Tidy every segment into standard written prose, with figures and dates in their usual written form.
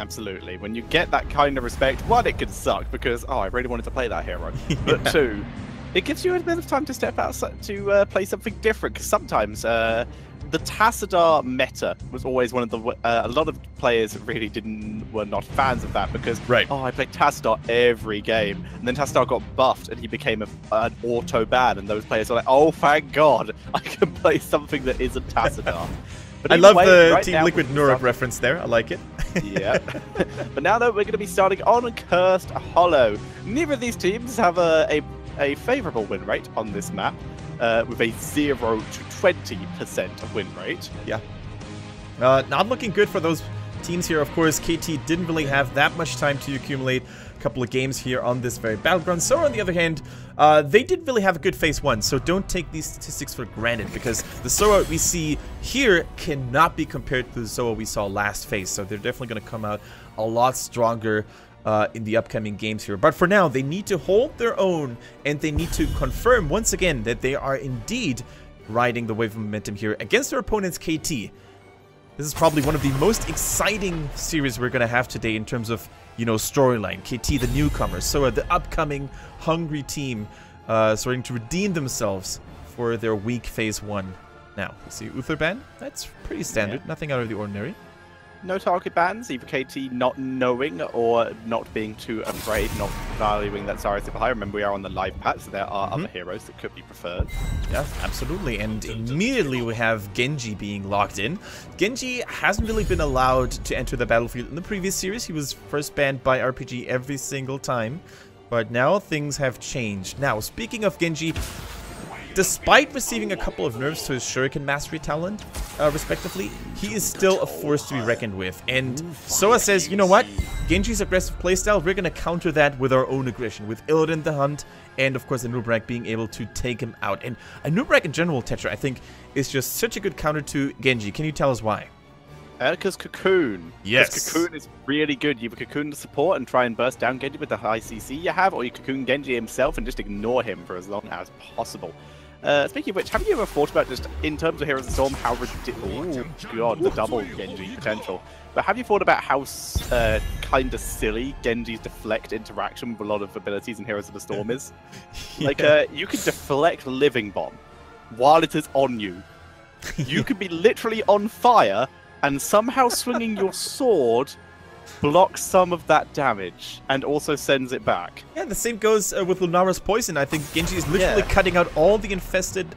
Absolutely. When you get that kind of respect, one, it can suck because, oh, I really wanted to play that hero. But two, it gives you a bit of time to step out to play something different. Because sometimes the Tassadar meta was always one of the... a lot of players really were not fans of that because, oh, I played Tassadar every game. And then Tassadar got buffed and he became an auto ban. And those players were like, oh, thank God, I can play something that isn't Tassadar. I love the Team Liquid Nuruk reference there. I like it. Yeah. But now, though, we're going to be starting on Cursed Hollow. Neither of these teams have a favourable win rate on this map, with a 0 to 20% win rate. Yeah. Not looking good for those teams here. Of course, KT didn't really have that much time to accumulate a couple of games here on this very battleground. So, on the other hand, they did really have a good phase 1, so don't take these statistics for granted, because the SOA we see here cannot be compared to the SOA we saw last phase, so they're definitely going to come out a lot stronger in the upcoming games here. But for now, they need to hold their own, and they need to confirm once again that they are indeed riding the wave of momentum here against their opponents, KT. This is probably one of the most exciting series we're going to have today in terms of, you know, storyline. KT, the newcomers, so the upcoming hungry team starting to redeem themselves for their weak phase 1. Now, let's see, Uther ban. That's pretty standard, nothing out of the ordinary. No target bans, either KT not knowing or not being too afraid, not valuing that Zarya super high. Remember, we are on the live patch, so there are other heroes that could be preferred. Yeah, absolutely. And immediately we have Genji being locked in. Genji hasn't really been allowed to enter the battlefield in the previous series. He was first banned by RPG every single time. But now things have changed. Now, speaking of Genji, despite receiving a couple of nerfs to his Shuriken Mastery talent, respectively, he is still a force to be reckoned with. And SOA says, you know what? Genji's aggressive playstyle, we're going to counter that with our own aggression, with Illidan the Hunt, and of course Anub'arak being able to take him out. And Anub'arak in general, Tetra, I think, is just such a good counter to Genji. Can you tell us why? Because Cocoon. Yes. Because Cocoon is really good. You have Cocoon to support and try and burst down Genji with the high CC you have, or you Cocoon Genji himself and just ignore him for as long as possible. Speaking of which, have you ever thought about just in terms of Heroes of the Storm how ridiculous? Oh god, the double Genji potential. But have you thought about how kind of silly Genji's deflect interaction with a lot of abilities in Heroes of the Storm is? Yeah. Like, you can deflect Living Bomb while it is on you. You could be literally on fire and somehow swinging your sword blocks some of that damage and also sends it back. Yeah, the same goes with Lunara's poison. I think Genji is literally cutting out all the infested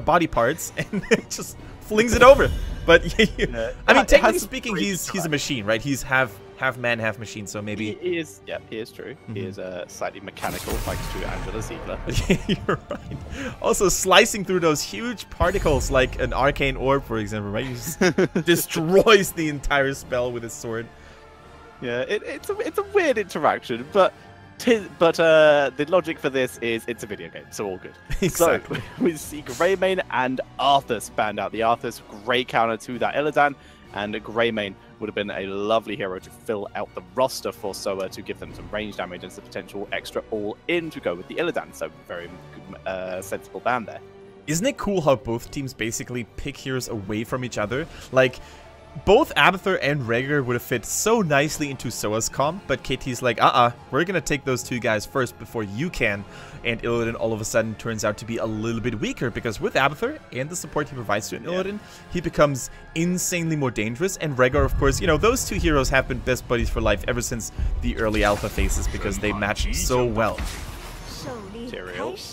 body parts and just flings it over. But I mean, technically speaking, he's a machine, right? He's half man, half machine. So maybe he is. Yeah, he is true. He is slightly mechanical, thanks to Angela Ziegler. You're right. Also, slicing through those huge particles like an arcane orb, for example, right? He just destroys the entire spell with his sword. Yeah, it's a weird interaction, but the logic for this is it's a video game, so all good. Exactly. So we see Greymane and Arthas banned out. The Arthas, great counter to that Illidan, and Greymane would have been a lovely hero to fill out the roster for SOA to give them some range damage and some potential extra all-in to go with the Illidan. So very sensible ban there. Isn't it cool how both teams basically pick heroes away from each other? Like, both Abathur and Rhaegar would have fit so nicely into SOA's comp, but KT's like, we're gonna take those two guys first before you can. And Illidan all of a sudden turns out to be a little bit weaker, because with Abathur and the support he provides to Illidan, he becomes insanely more dangerous. And Rhaegar, of course, you know, those two heroes have been best buddies for life ever since the early alpha phases, because they match so well.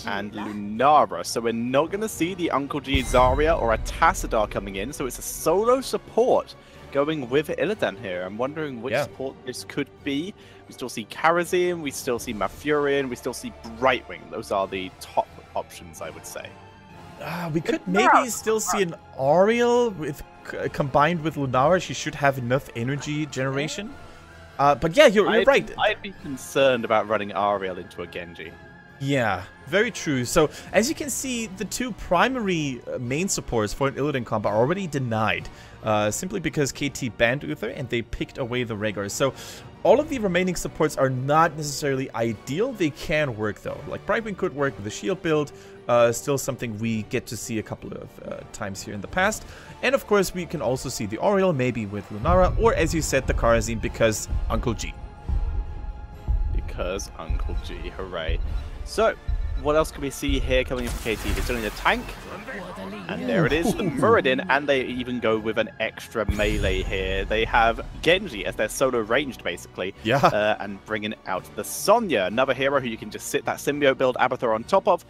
And Lunara, so we're not going to see the Uncle G Zarya or a Tassadar coming in, so it's a solo support going with Illidan here. I'm wondering which support this could be. We still see Karazim, we still see Malfurion, we still see Brightwing. Those are the top options, I would say. We could maybe still see an Ariel with combined with Lunara. She should have enough energy generation. But yeah, you're right. I'd be concerned about running Ariel into a Genji. Yeah, very true. So, as you can see, the two primary main supports for an Illidan comp are already denied, simply because KT banned Uther and they picked away the Rhaegar. So, all of the remaining supports are not necessarily ideal. They can work, though. Like, Brightwing could work with the shield build, still something we get to see a couple of times here in the past. And, of course, we can also see the Oriole, maybe with Lunara, or, as you said, the Kharazim, because Uncle G. Because Uncle G, hooray. So, what else can we see here coming in from KT? There's only the tank, and there it is, the Muradin, and they even go with an extra melee here. They have Genji as their solo ranged, basically, and bringing out the Sonya, another hero who you can just sit that symbiote build Abathur on top of.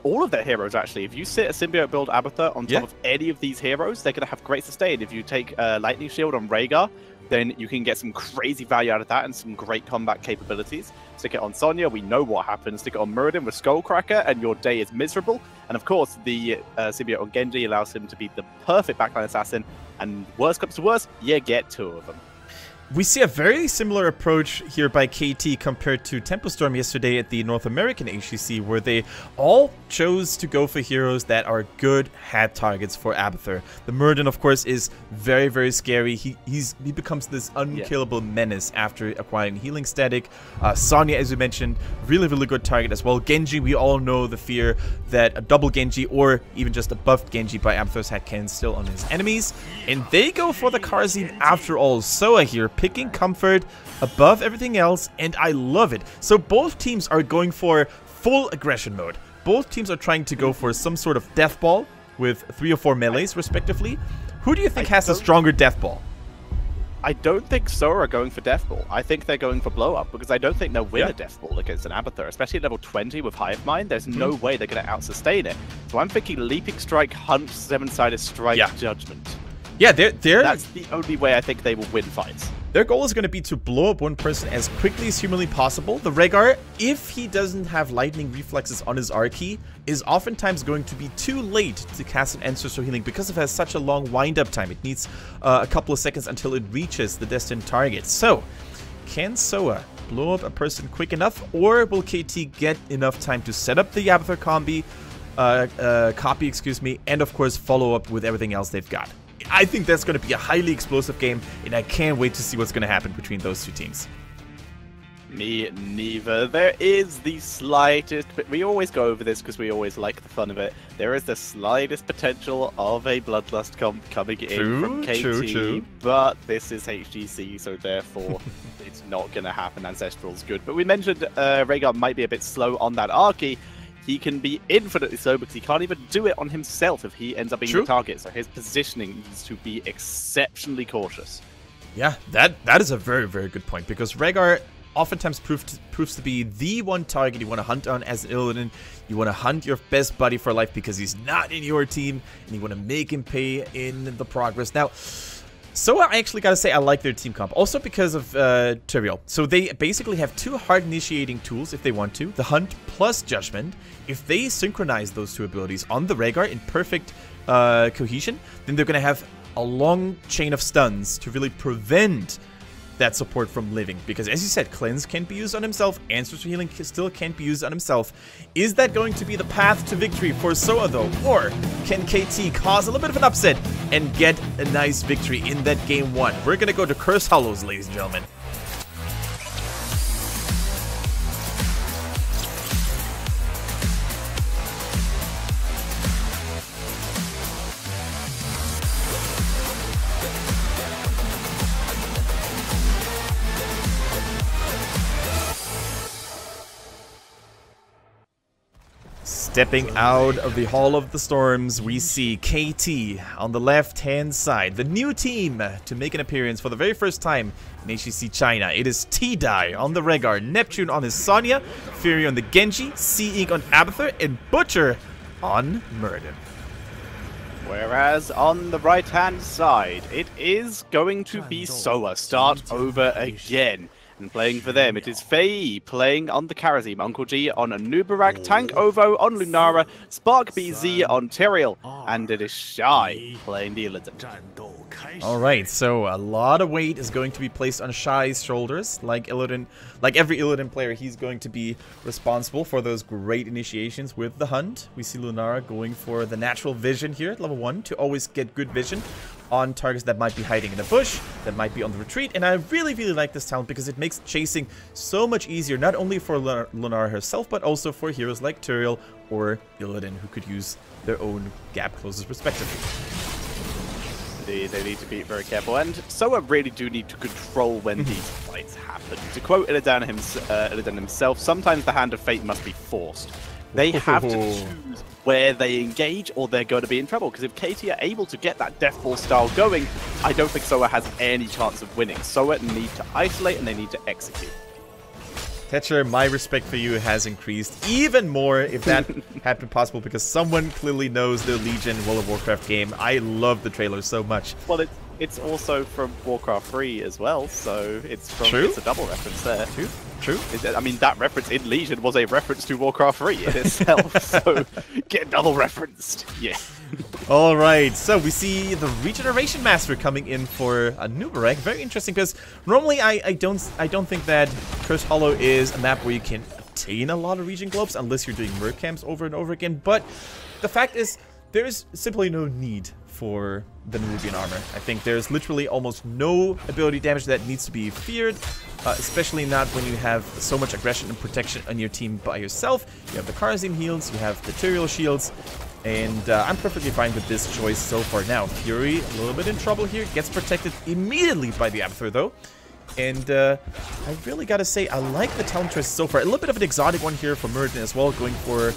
All of their heroes, actually. If you sit a symbiote build Abathur on top of any of these heroes, they're going to have great sustain. If you take Lightning Shield on Rhaegar, then you can get some crazy value out of that and some great combat capabilities. Stick it on Sonya, we know what happens. Stick it on Muradin with Skullcracker, and your day is miserable. And of course, the symbiote on Genji allows him to be the perfect backline assassin. And worst comes to worst, you get two of them. We see a very similar approach here by KT compared to Tempo Storm yesterday at the North American HGC, where they all chose to go for heroes that are good head targets for Abathur. The Muradin, of course, is very, very scary. He becomes this unkillable menace after acquiring healing static. Sonya, as we mentioned, really, really good target as well. Genji, we all know the fear that a double Genji or even just a buffed Genji by Abathur's head can still on his enemies. And they go for the Kharazim after all. SOA here, picking comfort above everything else, and I love it. So both teams are going for full aggression mode. Both teams are trying to go for some sort of death ball with 3 or 4 melees, respectively. Who do you think has a stronger death ball? I don't think SOA are going for death ball. I think they're going for blow up, because I don't think they'll win a death ball against an Abathur, especially at level 20 with Hive Mind. There's no way they're going to out-sustain it. So I'm thinking Leaping Strike, Hunt, 7-sided Strike, Judgment. Yeah, that's the only way I think they will win fights. Their goal is going to be to blow up one person as quickly as humanly possible. The Rhaegar, if he doesn't have lightning reflexes on his R key, is oftentimes going to be too late to cast an Ancestral Healing because it has such a long wind-up time. It needs a couple of seconds until it reaches the destined target. So, can SOA blow up a person quick enough, or will KT get enough time to set up the Abathur copy, and of course follow up with everything else they've got? I think that's going to be a highly explosive game, and I can't wait to see what's going to happen between those two teams. Me neither. There is the slightest, but we always go over this because we always like the fun of it. There is the slightest potential of a Bloodlust comp coming in from KT, true. But this is HGC, so therefore it's not going to happen. Ancestral's good. But we mentioned Rhaegar might be a bit slow on that R key. He can be infinitely slow because he can't even do it on himself if he ends up being the target. So his positioning needs to be exceptionally cautious. Yeah, that is a very, very good point, because Rhaegar oftentimes proves to be the one target you want to hunt on as an Illidan. You want to hunt your best buddy for life because he's not in your team, and you want to make him pay in the progress. Now, so I actually gotta say I like their team comp, also because of Trivial. So they basically have 2 hard initiating tools if they want to, the Hunt plus Judgment. If they synchronize those 2 abilities on the Rhaegar in perfect cohesion, then they're gonna have a long chain of stuns to really prevent that support from living, because as you said, Cleanse can't be used on himself, Ancestral Healing still can't be used on himself. Is that going to be the path to victory for SOA though, or can KT cause a little bit of an upset and get a nice victory in that game 1? We're gonna go to Curse Hollows, ladies and gentlemen. Stepping out of the Hall of the Storms, we see KT on the left-hand side. The new team to make an appearance for the very first time in HGC China. It is T-Die on the Rhaegar, Neptune on his Sonya, Fury on the Genji, Sea Ink on Abathur, and Butcher on Muradin. Whereas on the right-hand side, it is going to be SOA. Start over again. And playing for them, it is Faye playing on the Kharazim, Uncle G on Nubarak, Tank Ovo on Lunara, Spark BZ on Tyrael, and it is Shy playing the Illidan. Alright, so a lot of weight is going to be placed on Shai's shoulders. Like every Illidan player, he's going to be responsible for those great initiations with the Hunt. We see Lunara going for the natural vision here at level 1 to always get good vision on targets that might be hiding in a bush, that might be on the retreat. And I really, really like this talent because it makes chasing so much easier, not only for Lunara herself, but also for heroes like Tyrael or Illidan, who could use their own gap closes respectively. They need to be very careful, and SOA really do need to control when these fights happen. To quote Illidan himself, sometimes the hand of fate must be forced. They have to choose where they engage or they're going to be in trouble, because if KT are able to get that death ball style going, I don't think SOA has any chance of winning. SOA need to isolate and they need to execute. Tetcher, my respect for you has increased even more if that had been possible, because someone clearly knows the Legion World of Warcraft game. I love the trailer so much. Well, it's also from Warcraft 3 as well, so it's a double reference there. True. I mean, that reference in Legion was a reference to Warcraft 3 in itself, so get double referenced. Yeah. All right, so we see the Regeneration Master coming in for a Nubarek. Very interesting, because normally I don't think that Cursed Hollow is a map where you can obtain a lot of regen globes unless you're doing merc camps over and over again. But the fact is, there is simply no need for the Nerubian armor. I think there's literally almost no ability damage that needs to be feared, especially not when you have so much aggression and protection on your team by yourself. You have the Karazim heals, you have the Tyrael shields, and I'm perfectly fine with this choice so far. Now, Fury, a little bit in trouble here, gets protected immediately by the Abathur though. And I really gotta say, I like the talent choice so far. A little bit of an exotic one here for Muradin as well, going for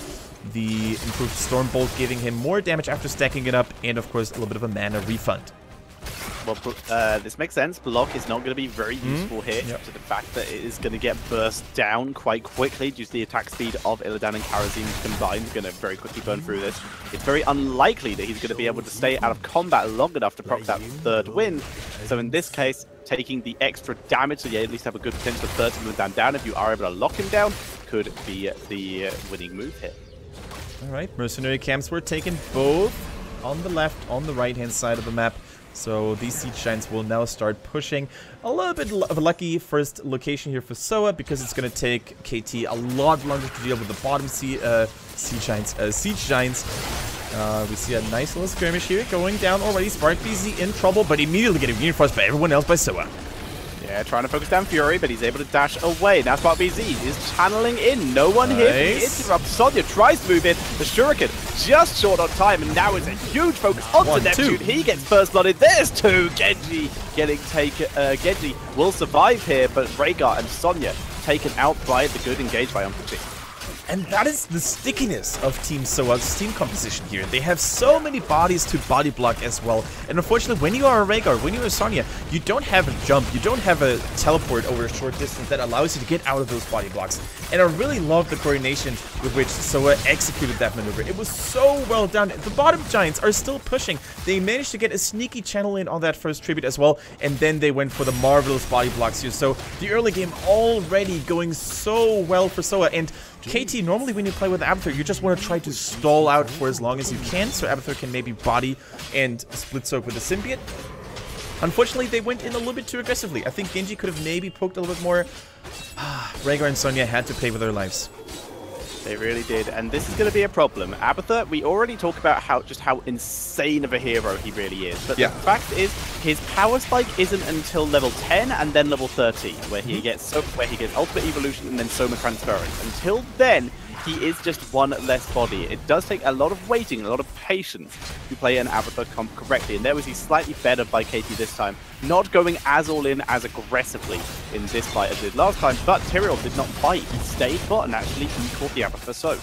the improved Stormbolt, giving him more damage after stacking it up, and of course a little bit of a mana refund. Well, this makes sense. Block is not going to be very useful here due to the fact that it is going to get burst down quite quickly due to the attack speed of Illidan and Karazim combined. He's going to very quickly burn through this. It's very unlikely that he's going to be able to stay out of combat long enough to proc that third win. So in this case, taking the extra damage, so you at least have a good potential of 30 Illidan down. If you are able to lock him down, could be the winning move here. Alright, mercenary camps were taken both on the left, on the right-hand side of the map. So these Siege Giants will now start pushing. A little bit of a lucky first location here for SOA, because it's going to take KT a lot longer to deal with the bottom Siege Giants. We see a nice little skirmish here going down already. Spark BZ in trouble, but immediately getting reinforced by everyone else by SOA. Yeah, trying to focus down Fury, but he's able to dash away. Now Spark BZ is channeling in. No one here to interrupt. Sonya tries to move in. The Shuriken just short on time, and now it's a huge focus onto Neptune. He gets first blooded. There's two. Genji getting taken. Genji will survive here, but Rhaegar and Sonya taken out by the good engage by Uncle. And that is the stickiness of Team SOA's team composition here. They have so many bodies to body block as well. And unfortunately, when you are a Rhaegar, when you are a Sonya, you don't have a jump, you don't have a teleport over a short distance that allows you to get out of those body blocks. And I really love the coordination with which SOA executed that maneuver. It was so well done. The bottom Giants are still pushing. They managed to get a sneaky channel in on that first tribute as well. And then they went for the marvelous body blocks here. So the early game already going so well for SOA. And KT, normally when you play with Abathur, you just want to try to stall out for as long as you can, so Abathur can maybe body and split soak with the Symbiote. Unfortunately, they went in a little bit too aggressively. I think Genji could have maybe poked a little bit more. Rhaegar and Sonya had to pay with their lives. They really did, and this is going to be a problem. Abathur, we already talked about how insane of a hero he really is, but the fact is, his power spike isn't until level 10 and then level 13, where he gets Ultimate Evolution and then Soma Transference. Until then, he is just one less body. It does take a lot of waiting, a lot of patience to play an Abathur comp correctly, and there was he slightly better by KT this time, not going as all in as aggressively in this fight as did last time, but Tyrael did not fight. He stayed bot, and actually he caught the Abathur soak.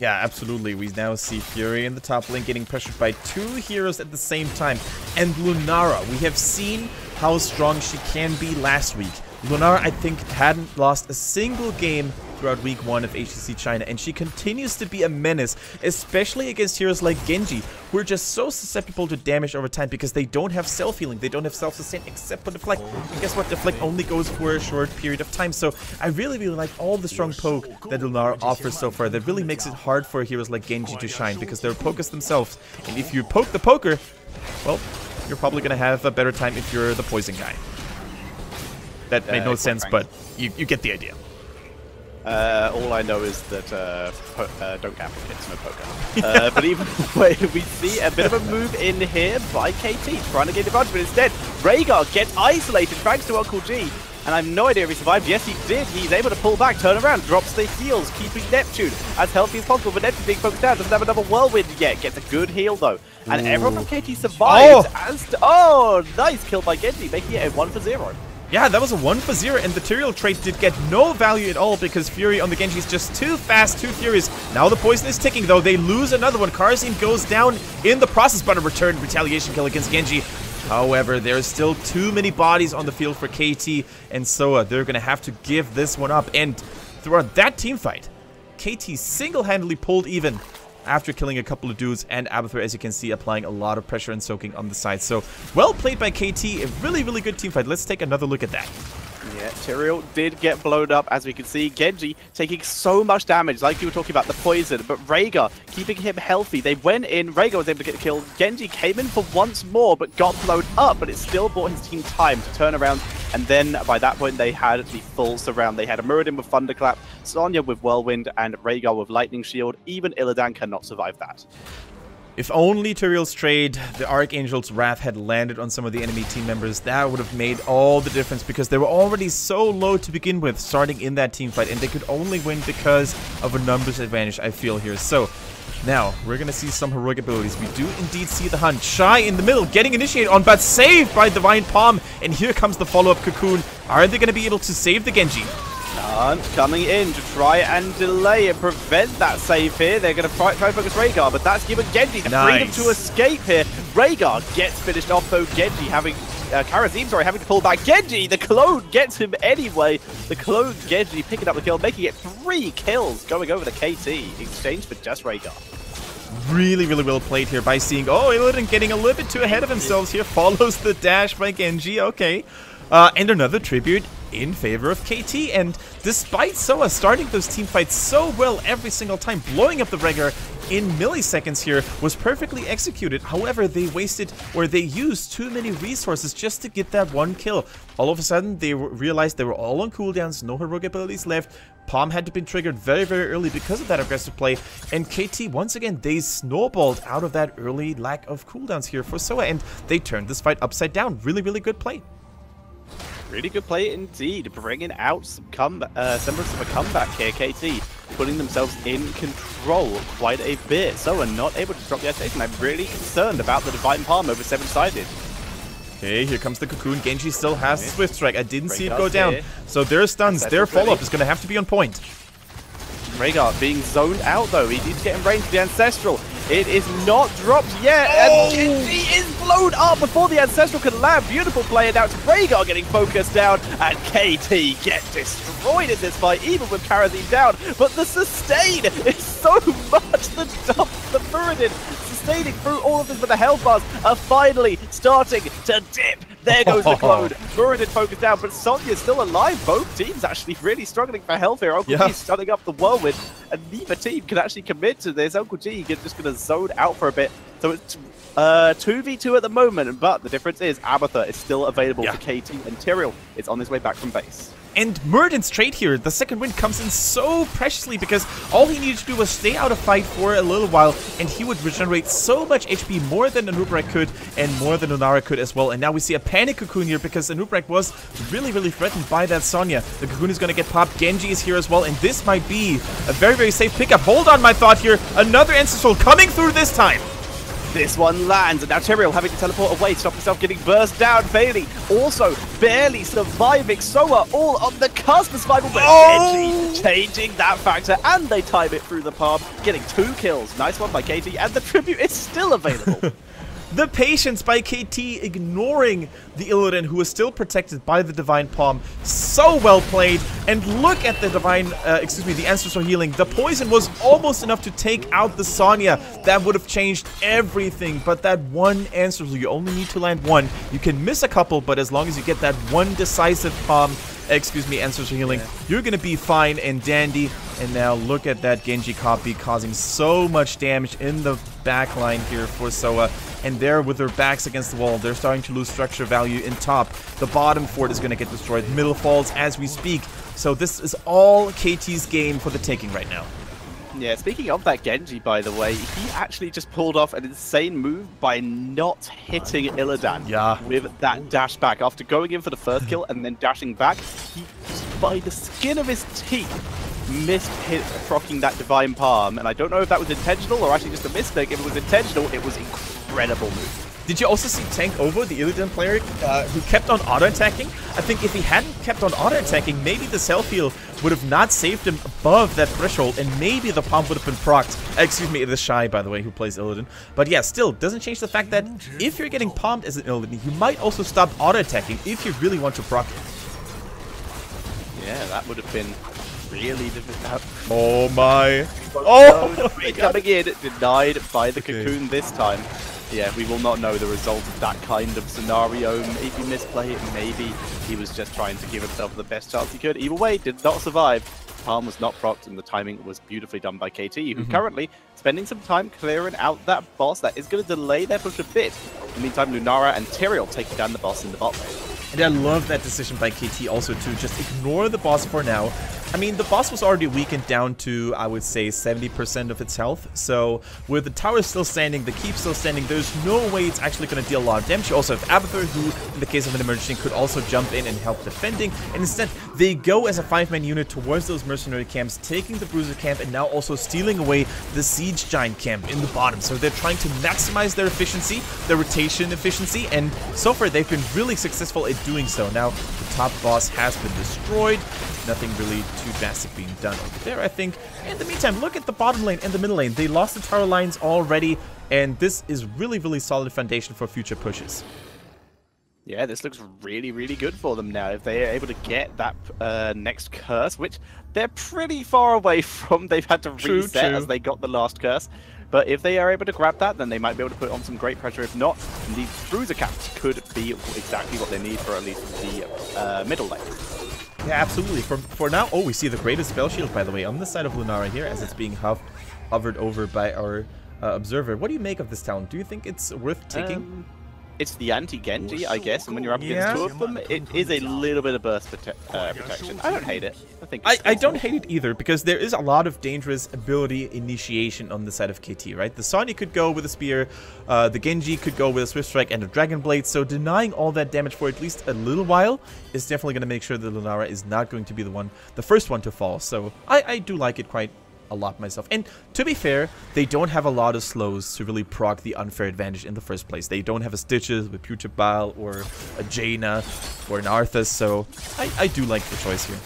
Yeah, absolutely. We now see Fury in the top lane getting pressured by two heroes at the same time. And Lunara, we have seen how strong she can be last week. Lunara, I think, hadn't lost a single game throughout week 1 of HGC China, and she continues to be a menace, especially against heroes like Genji, who are just so susceptible to damage over time because they don't have self-healing, they don't have self-sustain except for Deflect. And guess what? Deflect only goes for a short period of time, so I really like all the strong poke that Lunara offers so far. That really makes it hard for heroes like Genji to shine because they're pokers themselves, and if you poke the poker, well, you're probably going to have a better time if you're the poison guy. That made no sense, but you get the idea. All I know is that don't gamble, kids, no poker. But even way, we see a bit of a move in here by KT, trying to gain advantage, but instead, Rhaegar gets isolated thanks to Uncle G. And I have no idea if he survived. Yes, he did. He's able to pull back, turn around, drops the heals, keeping Neptune as healthy as possible. But Neptune being focused down, doesn't have another whirlwind yet. Gets a good heal, though. And everyone from KT survives. Nice kill by Genji, making it a 1-for-0. Yeah, that was a 1-for-0, and the Tyrael trait did get no value at all because Fury on the Genji is just too fast, too furious. Now the poison is ticking, though. They lose another one. Karazim goes down in the process, but a return retaliation kill against Genji. However, there's still too many bodies on the field for KT and SOA. They're going to have to give this one up. And throughout that team fight, KT single-handedly pulled even after killing a couple of dudes, and Abathur, as you can see, applying a lot of pressure and soaking on the side. So, well played by KT. A really, really good team fight. Let's take another look at that. Yeah, Tyrael did get blown up, as we can see. Genji taking so much damage, like you were talking about the poison, but Rhaegar keeping him healthy. They went in, Rhaegar was able to get killed. Genji came in for once more, but got blown up, but it still bought his team time to turn around. And then, by that point, they had the full surround. They had a Muradin with Thunderclap, Sonya with Whirlwind, and Rhaegar with Lightning Shield. Even Illidan cannot survive that. If only Tyrael's trade, the Archangel's Wrath, had landed on some of the enemy team members, that would have made all the difference because they were already so low to begin with starting in that team fight, and they could only win because of a numbers advantage, I feel here. So, now, we're going to see some heroic abilities. We do indeed see the Hunt. Shy in the middle, getting initiated on, but saved by Divine Palm, and here comes the follow-up Cocoon. Are they going to be able to save the Genji? Hunt coming in to try and delay and prevent that save here. They're going to try and focus Rhaegar, but that's given Genji the freedom to escape here. Rhaegar gets finished off, though. Genji having Karazim, having to pull back. Genji, the clone gets him anyway. The clone Genji picking up the kill, making it 3 kills, going over to KT, exchanged for just Rhaegar. Really, really well played here by seeing, Illidan getting a little bit too ahead of themselves here. Follows the dash by Genji, okay. And another tribute in favor of KT. And despite SOA starting those team fights so well every single time, blowing up the Rhaegar in milliseconds here was perfectly executed. However, they used too many resources just to get that one kill. All of a sudden, they realized they were all on cooldowns, no heroic abilities left. Palm had to be triggered very, very early because of that aggressive play. And KT, once again, they snowballed out of that early lack of cooldowns here for SOA, and they turned this fight upside down. Really, really good play. Really good play indeed, bringing out some semblance of a comeback here. KT putting themselves in control quite a bit. SOA not able to drop the isolation. I'm really concerned about the Divine Palm over 7-sided. Okay, here comes the Cocoon. Genji still has Swift Strike. I didn't see it go down. So their stuns, their follow-up is going to have to be on point. Rhaegar being zoned out, though. He needs to get in range for the Ancestral. It is not dropped yet, and Genji is blown up before the Ancestral can land. Beautiful play, and now it's Rhaegar getting focused down, and KT get destroyed in this fight, even with Karazim down. But the sustain is so much. The dump, the Muradin sustaining through all of this, but the health bars are finally starting to dip. There goes the clone. Muradin focused down, but Sonya's still alive. Both teams actually really struggling for health here. Uncle G stunning up the Whirlwind, and neither team can actually commit to this. Uncle G just going to zone out for a bit. So it's 2v2 at the moment, but the difference is Abathur is still available for KT, and Tyrael is on his way back from base. And Muradin's trade here, the second win, comes in so preciously because all he needed to do was stay out of fight for a little while, and he would regenerate so much HP, more than Anub'arak could, and more than Lunara could as well. And now we see a panic Cocoon here because Anub'arak was really, really threatened by that Sonya. The Cocoon is going to get popped. Genji is here as well, and this might be a very, very safe pickup. Hold on, my thought here. Another Ancestral coming through this time. This one lands, and now Tyrael having to teleport away to stop himself getting burst down. Bailey also barely surviving. SOA all on the cusp of survival, but Genji changing that factor, and they time it through the palm, getting 2 kills. Nice one by KT, and the tribute is still available. The patience by KT ignoring the Illidan, who is still protected by the Divine Palm. So well played. And look at the the Ancestral healing. The poison was almost enough to take out the Sonya. That would have changed everything. But that one Ancestral, you only need to land one. You can miss a couple, but as long as you get that one decisive Ancestral healing, you're going to be fine and dandy. And now look at that Genji copy causing so much damage in the backline here for SOA. And there, with their backs against the wall, they're starting to lose structure value in top. The bottom fort is going to get destroyed. Middle falls as we speak. So this is all KT's game for the taking right now. Yeah, speaking of that Genji, by the way, he actually just pulled off an insane move by not hitting Illidan with that dash back. After going in for the first kill and then dashing back, he, by the skin of his teeth, missed proccing that Divine Palm. And I don't know if that was intentional or actually just a mistake. If it was intentional, it was incredible move. Did you also see Tank Ovo, the Illidan player, who kept on auto-attacking? I think if he hadn't kept on auto-attacking, maybe the self-heal would have not saved him above that threshold, and maybe the palm would have been procced. Excuse me, it is Shy, by the way, who plays Illidan. But yeah, still, doesn't change the fact that if you're getting palmed as an Illidan, you might also stop auto-attacking if you really want to proc it. Yeah, that would have been really difficult. Oh my. Oh! Coming in, denied by the Cocoon this time. Yeah, we will not know the result of that kind of scenario. Maybe misplay it, maybe he was just trying to give himself the best chance he could. Either way, did not survive. Palm was not procced, and the timing was beautifully done by KT, who currently spending some time clearing out that boss. That is going to delay their push a bit. In the meantime, Lunara and Tyrael taking down the boss in the bot lane. And I love that decision by KT also to just ignore the boss for now. I mean, the boss was already weakened down to, I would say, 70% of its health. So with the tower still standing, the keep still standing, there's no way it's actually going to deal a lot of damage. You also have Abathur, who, in the case of an emergency, could also jump in and help defending. And instead, they go as a 5-man unit towards those mercenary camps, taking the Bruiser camp and now also stealing away the Siege Giant camp in the bottom. So they're trying to maximize their efficiency, their rotation efficiency, and so far they've been really successful at doing so. Now, the top boss has been destroyed. Nothing really too drastic being done over there, I think. In the meantime, look at the bottom lane and the middle lane. They lost the tower lines already, and this is really, really solid foundation for future pushes. Yeah, this looks really, really good for them now. If they are able to get that next curse, which they're pretty far away from. They've had to reset as they got the last curse. But if they are able to grab that, then they might be able to put on some great pressure. If not, these Bruiser caps could be exactly what they need for at least the middle lane. Yeah, absolutely. For now, oh, we see the greatest spell shield, by the way, on the side of Lunara here, as it's being hovered over by our observer. What do you make of this talent? Do you think it's worth taking? It's the anti-Genji, I guess, and when you're up against two of them, it is a little bit of burst protection. I don't hate it. I don't hate it either, because there is a lot of dangerous ability initiation on the side of KT, right? The Sonya could go with a spear, the Genji could go with a Swift Strike and a Dragon Blade, so denying all that damage for at least a little while is definitely going to make sure that Lunara is not going to be the first one to fall. So I do like it quite a lot myself. And to be fair, they don't have a lot of slows to really proc the unfair advantage in the first place. They don't have a Stitches with Putrid Bile or a Jaina or an Arthas, so I do like the choice here.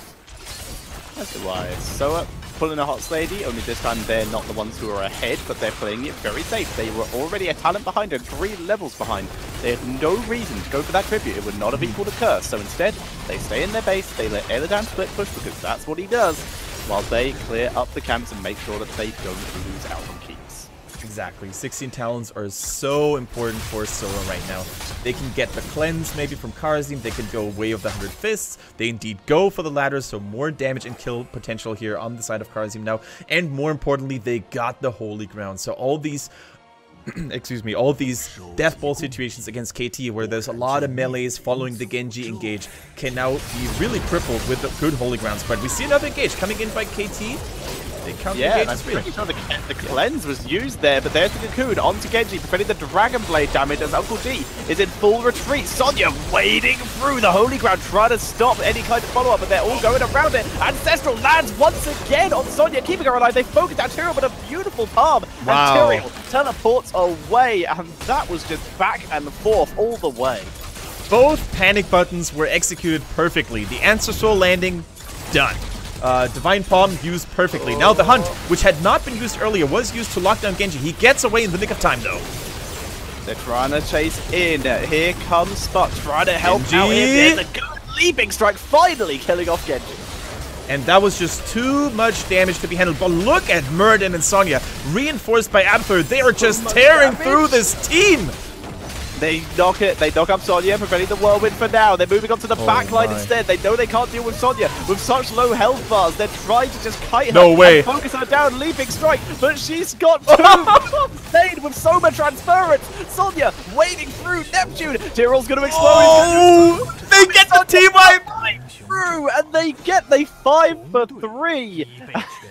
That's wise. So pulling a Hot Lady, only this time they're not the ones who are ahead, but they're playing it very safe. They were already a talent behind and 3 levels behind. They had no reason to go for that tribute. It would not have equaled a curse. So instead, they stay in their base, they let Illidan split push because that's what he does, while they clear up the camps and make sure that they don't lose out on keeps. Exactly. 16 talents are so important for SOA right now. They can get the cleanse maybe from Kharazim. They can go Way of the 100 Fists. They indeed go for the ladder, so more damage and kill potential here on the side of Kharazim now. And more importantly, they got the Holy Ground. So all these excuse me, all these death ball situations against KT where there's a lot of melees following the Genji engage can now be really crippled with the good Holy Ground spread. We see another engage coming in by KT. They counter engage I'm pretty sure the cleanse was used there, but there's the Cocoon onto Genji, preventing the Dragon Blade damage as Uncle D is in full retreat. Sonya wading through the Holy Ground, trying to stop any kind of follow-up, but they're all going around it. Ancestral lands once again on Sonya, keeping her alive. They focus down Tyrael, but a beautiful palm. Wow. And Tyrael teleports away, and that was just back and forth all the way. Both panic buttons were executed perfectly. The Ancestral landing, done. Divine Palm used perfectly. Now the Hunt, which had not been used earlier, was used to lock down Genji. He gets away in the nick of time, though. They're trying to chase in. Here comes Spot, trying to help out here. There's a good leaping strike, finally killing off Genji. And that was just too much damage to be handled. But look at Murden and Sonya, reinforced by Abathur. They are just tearing through this team. They knock up Sonya, preventing the whirlwind for now. They're moving on to the backline instead. They know they can't deal with Sonya with such low health bars. They're trying to just kite her and focus her down, leaping strike, but she's got two. insane with Soma transference. Sonya wading through Neptune. Tyrell's going to explode. Oh, they get the team wipe. Through, and they get the 5 for 3.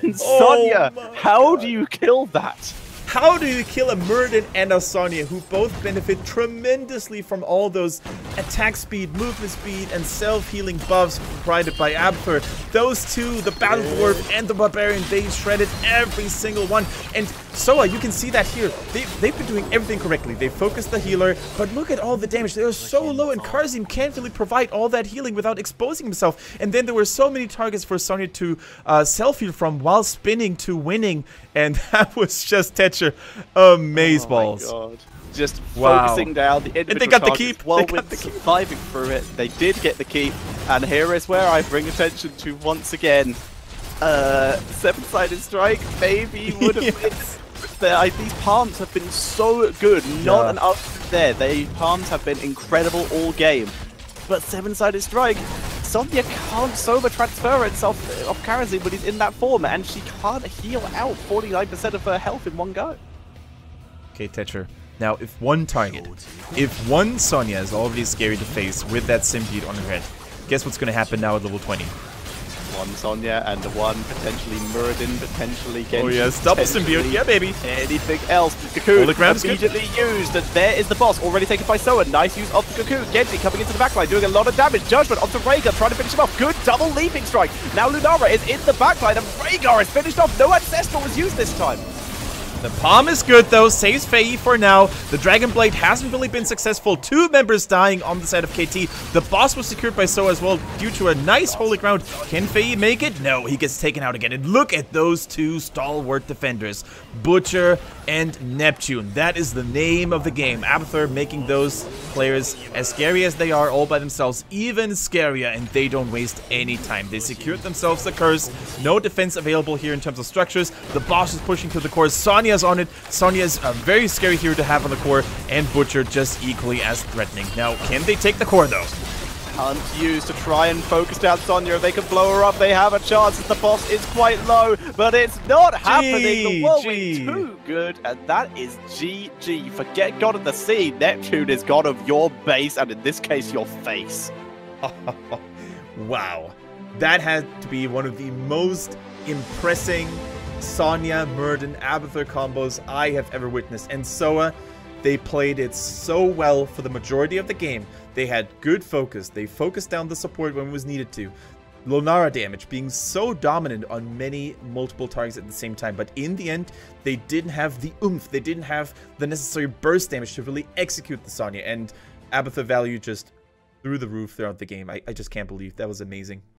And Sonya, how do you kill that? How do you kill a Murden and a Sonya who both benefit tremendously from all those attack speed, movement speed, and self-healing buffs provided by Abathur? Those two, the Battle Dwarf and the Barbarian, they shredded every single one. And SOA, you can see that here. They've been doing everything correctly. They focused the healer, but look at all the damage. They are so low, and Karzim can't really provide all that healing without exposing himself. And then there were so many targets for Sonya to self-heal from while spinning to winning. And that was just Tetcher amazeballs. Oh my God. Just focusing down the individual and they got the targets keep. while They got the keep. surviving through it. They did get the keep, and here is where I bring attention to once again. 7-sided strike maybe would have been. These palms have been so good. Not an up there. The palms have been incredible all game. But 7-sided strike, Sonya can't Soma transference off Karazin when he's in that form, and she can't heal out 49% of her health in one go. Okay, Tetcher. Now, if one target, if one Sonya is already scary to face with that Symbiote on her head, guess what's going to happen now at level 20? One Sonya and one potentially Muradin, potentially Genji. Oh yes, double Symbiote, yeah baby. Anything else? Cocoon immediately used, and there is the boss, already taken by SOA. Nice use of the Cocoon. Genji coming into the backline, doing a lot of damage. Judgment onto Rhaegar, trying to finish him off. Good double leaping strike. Now Lunara is in the backline, and Rhaegar is finished off. No Ancestral was used this time. The palm is good though, saves Faye for now. The Dragon Blade hasn't really been successful. 2 members dying on the side of KT. The boss was secured by SOA as well due to a nice holy ground. Can Faye make it? No, he gets taken out again. And look at those 2 stalwart defenders. Butcher and Neptune. That is the name of the game. Abathur making those players as scary as they are all by themselves, even scarier, and they don't waste any time. They secured themselves the curse. No defense available here in terms of structures. The boss is pushing to the core. Sonya's on it. Sonya is a very scary hero to have on the core, and Butcher just equally as threatening. Now, can they take the core though? Hunt used to try and focus down Sonya. If they can blow her up, they have a chance as the boss is quite low, but it's not happening. The whirlwind too good, and that is GG. Forget God of the Sea. Neptune is God of your base, and in this case, your face. Wow. That had to be one of the most impressing Sonya, Murden, Abathur combos I have ever witnessed. And SOA, they played it so well for the majority of the game. They had good focus. They focused down the support when it was needed to. Lunara damage being so dominant on multiple targets at the same time. But in the end, they didn't have the oomph. They didn't have the necessary burst damage to really execute the Sonya. And Abathur value just through the roof throughout the game. I just can't believe that was amazing.